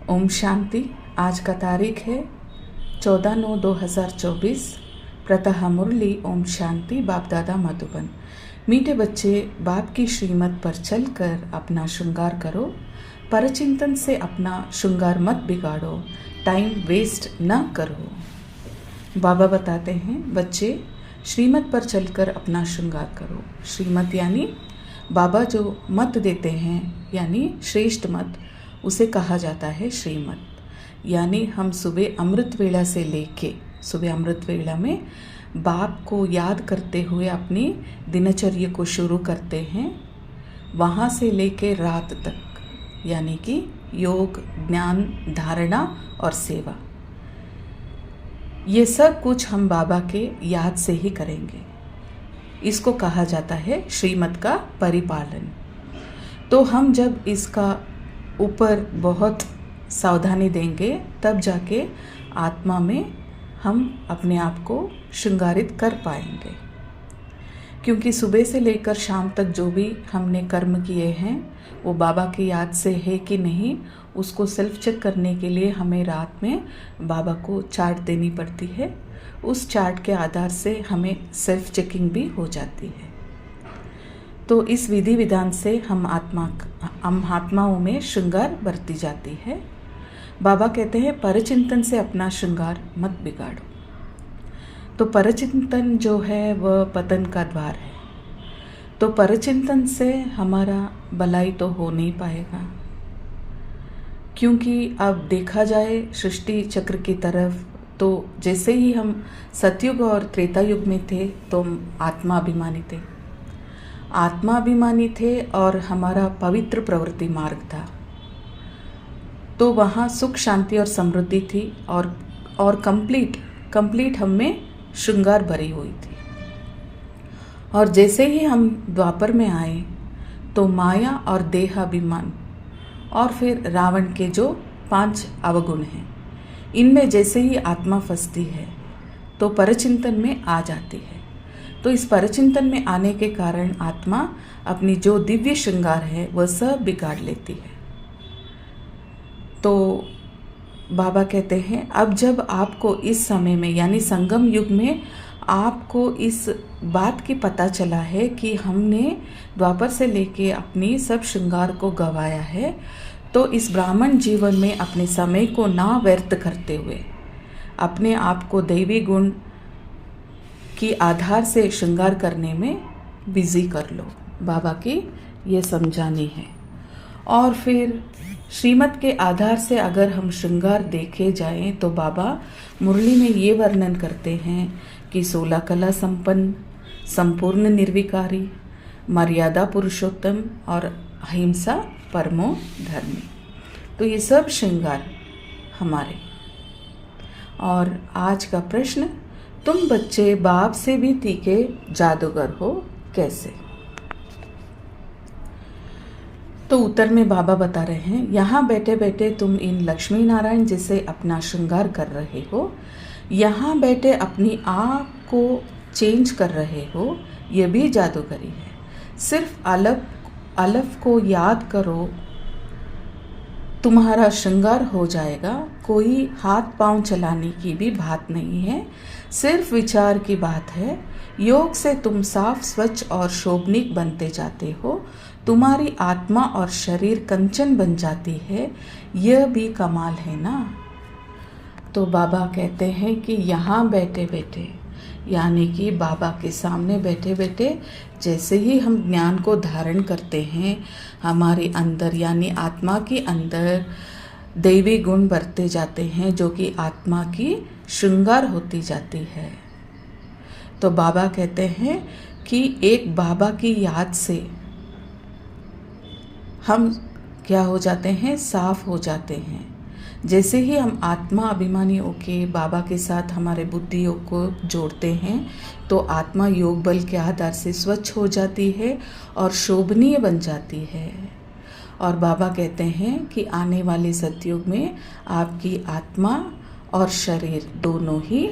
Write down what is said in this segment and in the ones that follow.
ओम शांति। आज का तारीख है 14/9/2024। प्रतः मुरली ओम शांति। बाप दादा मधुबन। मीठे बच्चे, बाप की श्रीमत पर चलकर अपना श्रृंगार करो। परचिंतन से अपना श्रृंगार मत बिगाड़ो, टाइम वेस्ट न करो। बाबा बताते हैं, बच्चे श्रीमत पर चलकर अपना श्रृंगार करो। श्रीमत यानी बाबा जो मत देते हैं, यानी श्रेष्ठ मत, उसे कहा जाता है श्रीमत। यानी हम सुबह अमृत वेला से लेके, सुबह अमृत वेला में बाप को याद करते हुए अपनी दिनचर्या को शुरू करते हैं, वहाँ से लेके रात तक, यानी कि योग, ज्ञान, धारणा और सेवा, ये सब कुछ हम बाबा के याद से ही करेंगे। इसको कहा जाता है श्रीमत का परिपालन। तो हम जब इसका ऊपर बहुत सावधानी देंगे, तब जाके आत्मा में हम अपने आप को श्रृंगारित कर पाएंगे। क्योंकि सुबह से लेकर शाम तक जो भी हमने कर्म किए हैं वो बाबा की याद से है कि नहीं, उसको सेल्फ चेक करने के लिए हमें रात में बाबा को चार्ट देनी पड़ती है। उस चार्ट के आधार से हमें सेल्फ चेकिंग भी हो जाती है। तो इस विधि विधान से हम आत्माओं में श्रृंगार बरती जाती है। बाबा कहते हैं, परचिंतन से अपना श्रृंगार मत बिगाड़ो। तो परचिंतन जो है वह पतन का द्वार है। तो परचिंतन से हमारा भलाई तो हो नहीं पाएगा, क्योंकि अब देखा जाए सृष्टि चक्र की तरफ, तो जैसे ही हम सतयुग और त्रेता युग में थे तो आत्माभिमानी थे और हमारा पवित्र प्रवृत्ति मार्ग था। तो वहाँ सुख, शांति और समृद्धि थी और कंप्लीट हम में श्रृंगार भरी हुई थी। और जैसे ही हम द्वापर में आए तो माया और देहाभिमान और फिर रावण के जो 5 अवगुण हैं, इनमें जैसे ही आत्मा फंसती है तो परचिंतन में आ जाती है। तो इस परचिंतन में आने के कारण आत्मा अपनी जो दिव्य श्रृंगार है वह सब बिगाड़ लेती है। तो बाबा कहते हैं, अब जब आपको इस समय में यानी संगम युग में आपको इस बात की पता चला है कि हमने द्वापर से लेके अपनी सब श्रृंगार को गंवाया है, तो इस ब्राह्मण जीवन में अपने समय को ना व्यर्थ करते हुए अपने आप को दैवी गुण की आधार से श्रृंगार करने में बिजी कर लो। बाबा की ये समझानी है। और फिर श्रीमत के आधार से अगर हम श्रृंगार देखे जाएं तो बाबा मुरली में ये वर्णन करते हैं कि 16 कला संपन्न, संपूर्ण निर्विकारी, मर्यादा पुरुषोत्तम और अहिंसा परमो धर्मी। तो ये सब श्रृंगार हमारे। और आज का प्रश्न, तुम बच्चे बाप से भी तीखे जादूगर हो कैसे? तो उत्तर में बाबा बता रहे हैं, यहाँ बैठे बैठे तुम इन लक्ष्मी नारायण जैसे अपना श्रृंगार कर रहे हो, यहाँ बैठे अपनी आँख को चेंज कर रहे हो, ये भी जादूगरी है। सिर्फ अलफ को याद करो, तुम्हारा श्रृंगार हो जाएगा। कोई हाथ पांव चलाने की भी बात नहीं है, सिर्फ विचार की बात है। योग से तुम साफ, स्वच्छ और शोभनीक बनते जाते हो। तुम्हारी आत्मा और शरीर कंचन बन जाती है। यह भी कमाल है ना। तो बाबा कहते हैं कि यहाँ बैठे बैठे, यानी कि बाबा के सामने बैठे बैठे जैसे ही हम ज्ञान को धारण करते हैं, हमारे अंदर यानी आत्मा के अंदर दैवी गुण बढ़ते जाते हैं, जो कि आत्मा की श्रृंगार होती जाती है। तो बाबा कहते हैं कि एक बाबा की याद से हम क्या हो जाते हैं, साफ हो जाते हैं। जैसे ही हम आत्मा अभिमानी होके बाबा के साथ हमारे बुद्धियों को जोड़ते हैं, तो आत्मा योग बल के आधार से स्वच्छ हो जाती है और शोभनीय बन जाती है। और बाबा कहते हैं कि आने वाले सतयुग में आपकी आत्मा और शरीर दोनों ही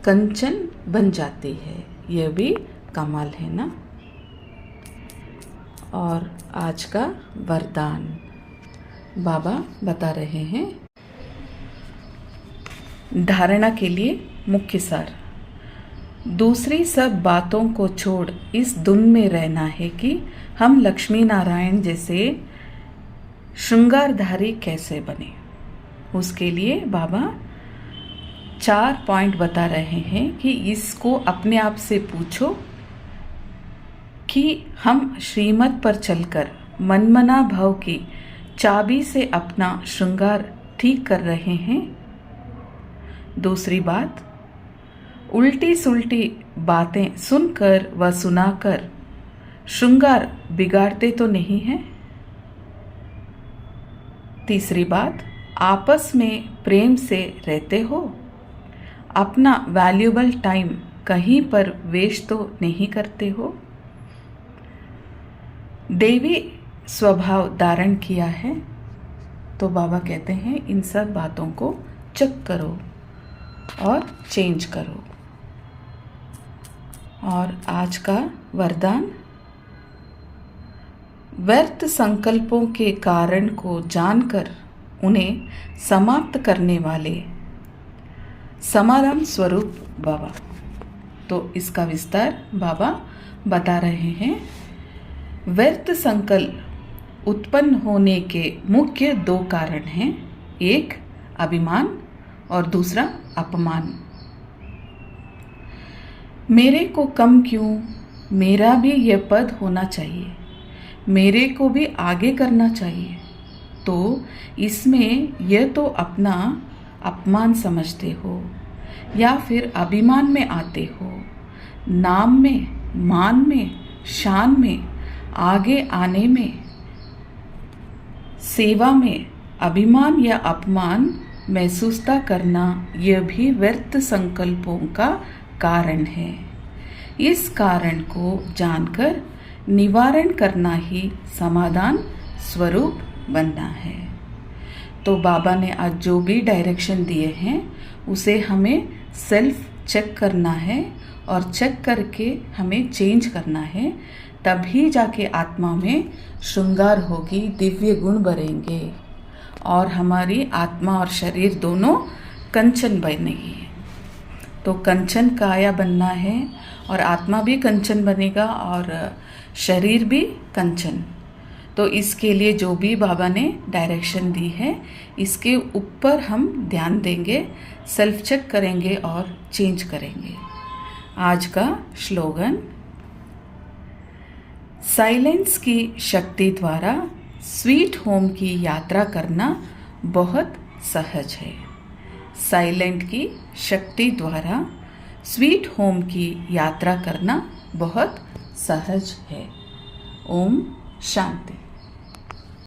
कंचन बन जाती है। यह भी कमाल है ना। और आज का वरदान, बाबा बता रहे हैं धारणा के लिए मुख्य सार। दूसरी सब बातों को छोड़ इस धुन में रहना है कि हम लक्ष्मी नारायण जैसे श्रृंगारधारी कैसे बने। उसके लिए बाबा 4 पॉइंट बता रहे हैं कि इसको अपने आप से पूछो कि हम श्रीमत पर चलकर मनमना भाव की चाबी से अपना श्रृंगार ठीक कर रहे हैं। दूसरी बात, उल्टी सुल्टी बातें सुनकर व सुनाकर श्रृंगार बिगाड़ते तो नहीं हैं। तीसरी बात, आपस में प्रेम से रहते हो, अपना वैल्यूबल टाइम कहीं पर वेस्ट तो नहीं करते हो, देवी स्वभाव धारण किया है। तो बाबा कहते हैं इन सब बातों को चेक करो और चेंज करो। और आज का वरदान, व्यर्थ संकल्पों के कारण को जानकर उन्हें समाप्त करने वाले समाधान स्वरूप बाबा। तो इसका विस्तार बाबा बता रहे हैं। व्यर्थ संकल्प उत्पन्न होने के मुख्य 2 कारण हैं, एक अभिमान और दूसरा अपमान। मेरे को कम क्यों, मेरा भी यह पद होना चाहिए, मेरे को भी आगे करना चाहिए। तो इसमें यह तो अपना अपमान समझते हो या फिर अभिमान में आते हो। नाम में, मान में, शान में, आगे आने में, सेवा में अभिमान या अपमान महसूसता करना, यह भी व्यर्थ संकल्पों का कारण है। इस कारण को जानकर निवारण करना ही समाधान स्वरूप बनना है। तो बाबा ने आज जो भी डायरेक्शन दिए हैं उसे हमें सेल्फ चेक करना है और चेक करके हमें चेंज करना है। तभी जाके आत्मा में श्रृंगार होगी, दिव्य गुण बढ़ेंगे और हमारी आत्मा और शरीर दोनों कंचन बनेगी। तो कंचन काया बनना है और आत्मा भी कंचन बनेगा और शरीर भी कंचन। तो इसके लिए जो भी बाबा ने डायरेक्शन दी है इसके ऊपर हम ध्यान देंगे, सेल्फ चेक करेंगे और चेंज करेंगे। आज का स्लोगन, साइलेंस की शक्ति द्वारा स्वीट होम की यात्रा करना बहुत सहज है। साइलेंट की शक्ति द्वारा स्वीट होम की यात्रा करना बहुत सहज है। ओम शांति।